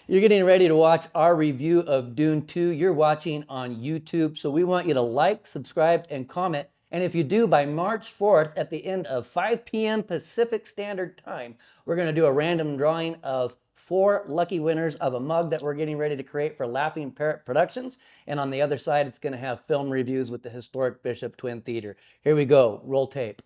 You're getting ready to watch our review of Dune 2. You're watching on YouTube, so we want you to like, subscribe, and comment. And if you do, by March 4th, at the end of 5 p.m. Pacific Standard Time, we're going to do a random drawing of 4 lucky winners of a mug that we're getting ready to create for Laughing Parrot Productions. And on the other side, it's going to have film reviews with the historic Bishop Twin Theater. Here we go. Roll tape.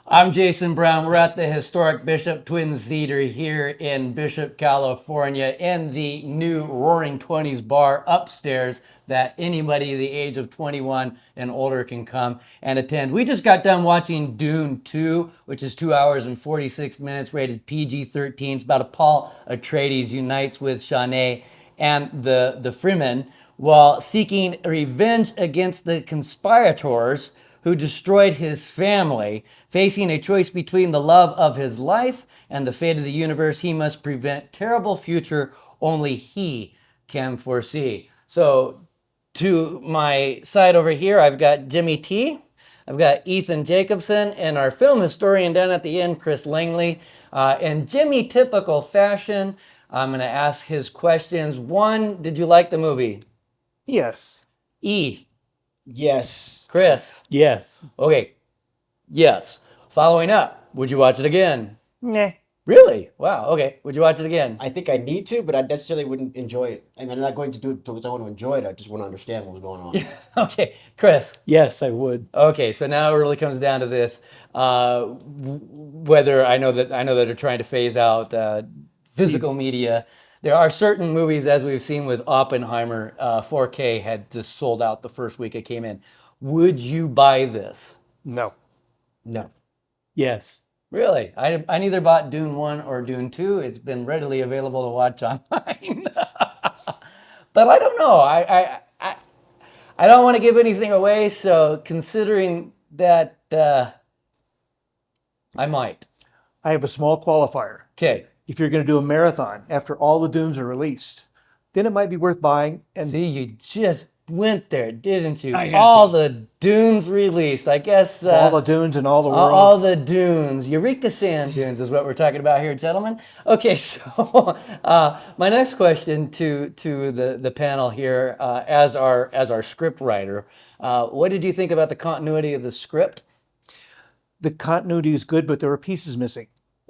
I'm Jason Brown. We're at the historic Bishop Twin Theater here in Bishop, California, in the new Roaring Twenties bar upstairs that anybody the age of 21 and older can come and attend. We just got done watching Dune 2, which is 2 hours and 46 minutes, rated PG-13. It's about Paul Atreides unites with Chani and the Fremen while seeking revenge against the conspirators who destroyed his family. Facing a choice between the love of his life and the fate of the universe, he must prevent terrible future only he can foresee. So to my side over here, I've got Jimmy T. I've got Ethan Jacobson and our film historian down at the end, Chris Langley. In Jimmy typical fashion, I'm going to ask his questions. 1, did you like the movie? Yes. E. Yes. Chris. Yes. Okay. Yes. Following up, would you watch it again? Nah. Really? Wow. Okay. Would you watch it again? I think I need to, but I necessarily wouldn't enjoy it. I mean, I'm not going to do it because I want to enjoy it. I just want to understand what was going on. Okay. Chris. Yes, I would. Okay. So now it really comes down to this: whether I know that they're trying to phase out physical media. There are certain movies, as we've seen with Oppenheimer, 4K had just sold out the first week it came in. Would you buy this? No. No. Yes. Really? I neither bought Dune 1 or Dune 2. It's been readily available to watch online. But I don't know. I don't want to give anything away, so considering that I might. I have a small qualifier. Okay. If you're going to do a marathon after all the Dunes are released, then it might be worth buying. And See, you just went there, didn't you? I had All to. the Dunes released. I guess all the Dunes and all the world. all the Dunes. Eureka Sand Dunes is what we're talking about here, gentlemen. Okay, so my next question to the panel here, as our script writer, what did you think about the continuity of the script? The continuity is good, but there are pieces missing.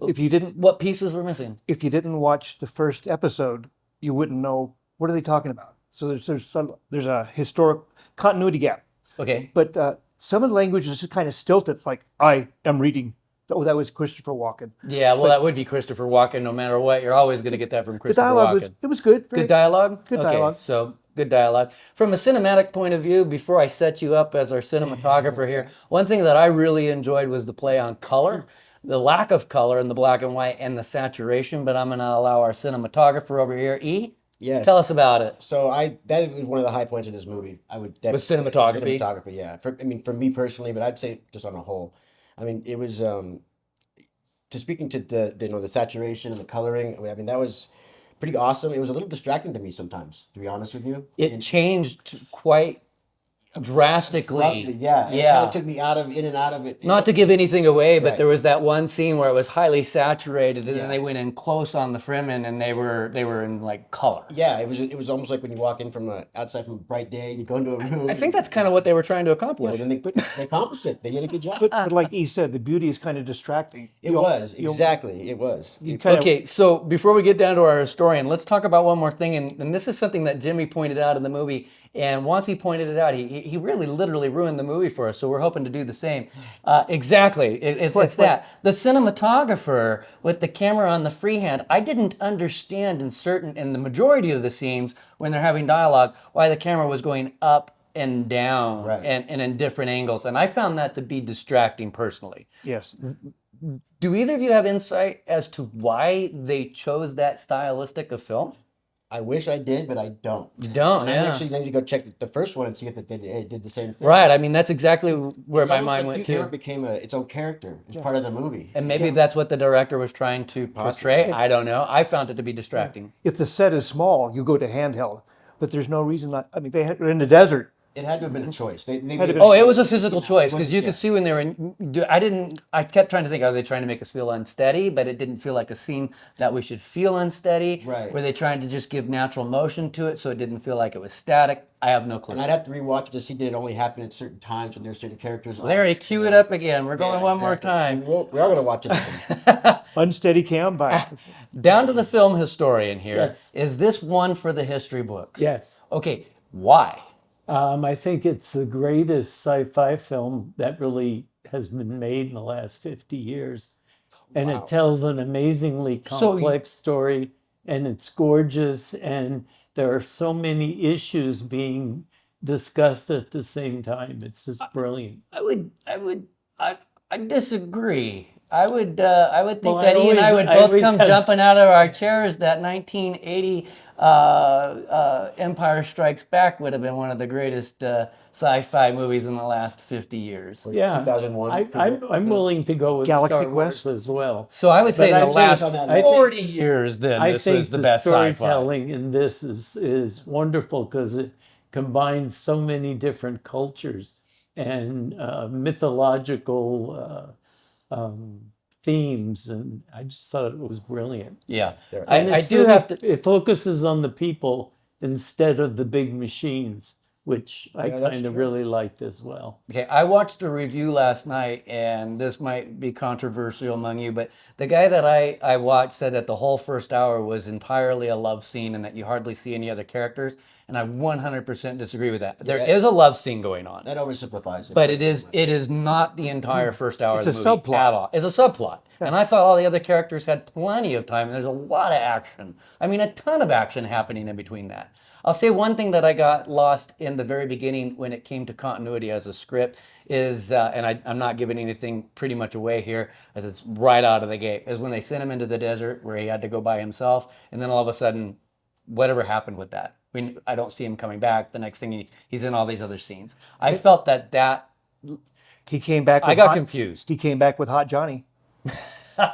If you didn't What pieces were missing? watch the first episode, you wouldn't know what are they talking about. So there's a historic continuity gap. Okay. But some of the language is just kind of stilted. Like I am reading. Oh, that was Christopher Walken. Yeah, well, that would be Christopher Walken no matter what. You're always going to get that from The Christopher dialogue Walken. was good. Good dialogue? Good Okay, dialogue. so good dialogue. From a cinematic point of view, before I set you up as our cinematographer here, one thing that I really enjoyed was the play on color, the lack of color in the black and white and the saturation, but I'm going to allow our cinematographer over here, E. Yes. Tell us about it. So that was one of the high points of this movie. I would definitely say cinematography? cinematography, yeah. For me personally, but I'd say just on a whole. I mean, it was to speaking to the saturation and the coloring. I mean, that was pretty awesome. It was a little distracting to me sometimes, to be honest with you. It changed quite drastically. Abruptly, yeah. It Yeah. kind of took me in and out of it. Not to give anything away, but Right. there was that one scene where it was highly saturated, and Yeah. then they went in close on the Fremen, and they were in like color. Yeah, it was almost like when you walk in from outside from a bright day, you go into a room. I think that's kind of what they were trying to accomplish. then they accomplished it. They did a good job. But like E said, the beauty is kind of distracting. It was exactly. It was. Okay, so before we get down to our historian, let's talk about one more thing, and this is something that Jimmy pointed out in the movie. And once he pointed it out, he really literally ruined the movie for us. So we're hoping to do the same. Exactly, it's that the cinematographer with the camera on the freehand. I didn't understand in the majority of the scenes when they're having dialogue why the camera was going up and down Right. and in different angles, and I found that to be distracting personally. Yes. Do either of you have insight as to why they chose that stylistic of film? I wish I did, but I don't. You don't, And I yeah. actually need to go check the first one and see if it did the same thing. Right, I mean, that's exactly where It's my almost mind like went Hugh Grant to. became its own character. It's part of the movie. And maybe that's what the director was trying to portray. I don't know. I found it to be distracting. If the set is small, you go to handheld. But there's no reason not. I mean, they're in the desert. It had to have been a choice. They Had to made be- Oh, it was a physical choice because you Yeah. could see when they were in. I kept trying to think, are they trying to make us feel unsteady? But it didn't feel like a scene that we should feel unsteady. Right. Were they trying to just give natural motion to it so it didn't feel like it was static? I have no clue. And I'd have to rewatch it to see did it only happen at certain times when there's certain characters. on. Larry, cue it up again. We're Yeah, going one more exactly. time. So we are going to watch it. Unsteady cam by. Down to the film historian here. Yes. Is this one for the history books? Yes. Okay, why? I think it's the greatest sci-fi film that really has been made in the last 50 years. And Wow. it tells an amazingly So complex story, and it's gorgeous, and there are so many issues being discussed at the same time. It's just brilliant. I disagree. I would think Well, that I Ian and I always- would I both always come have- jumping out of our chairs that 1980 Empire Strikes Back would have been one of the greatest sci-fi movies in the last 50 years. Yeah, 2001. I'm willing to go with Galaxy Star Quest? Wars as well. So I would say But in I the think- last I think- 40 years, then I this think was the best sci-fi. storytelling in this is wonderful because it combines so many different cultures and mythological themes, and I just thought it was brilliant. Yeah, There- And I it's do really- have to. It focuses on the people instead of the big machines, which I Yeah, that's kind of true. really liked as well. Okay, I watched a review last night, and this might be controversial among you, but the guy that I watched said that the whole first hour was entirely a love scene and that you hardly see any other characters, and I 100% disagree with that. There Yeah. is a love scene going on, That oversimplifies it. but it is not the entire first hour It's of the a movie subplot. at all. It's a subplot. And I thought all the other characters had plenty of time, and there's a lot of action. I mean, a ton of action happening in between that. I'll say one thing that I got lost in the very beginning when it came to continuity as a script is, and I'm not giving anything pretty much away here, as it's right out of the gate, is when they sent him into the desert where he had to go by himself, and then all of a sudden, whatever happened with that? I don't see him coming back. The next thing he's in all these other scenes. I felt that He came back. With I got hot, confused. He came back with Hot Johnny.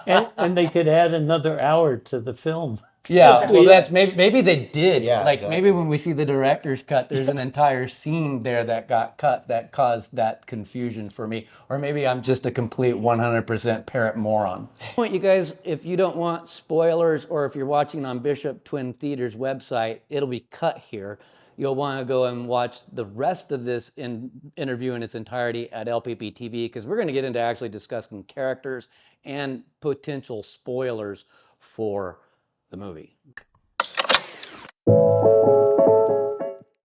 And they could add another hour to the film. Yeah, well, that's maybe they did. Yeah, like exactly. maybe when we see the director's cut, there's an entire scene there that got cut that caused that confusion for me. Or maybe I'm just a complete 100% parrot moron. I want you guys, if you don't want spoilers, or if you're watching on Bishop Twin Theater's website, it'll be cut here. You'll want to go and watch the rest of this interview in its entirety at LPP TV, because we're going to get into actually discussing characters and potential spoilers for the movie.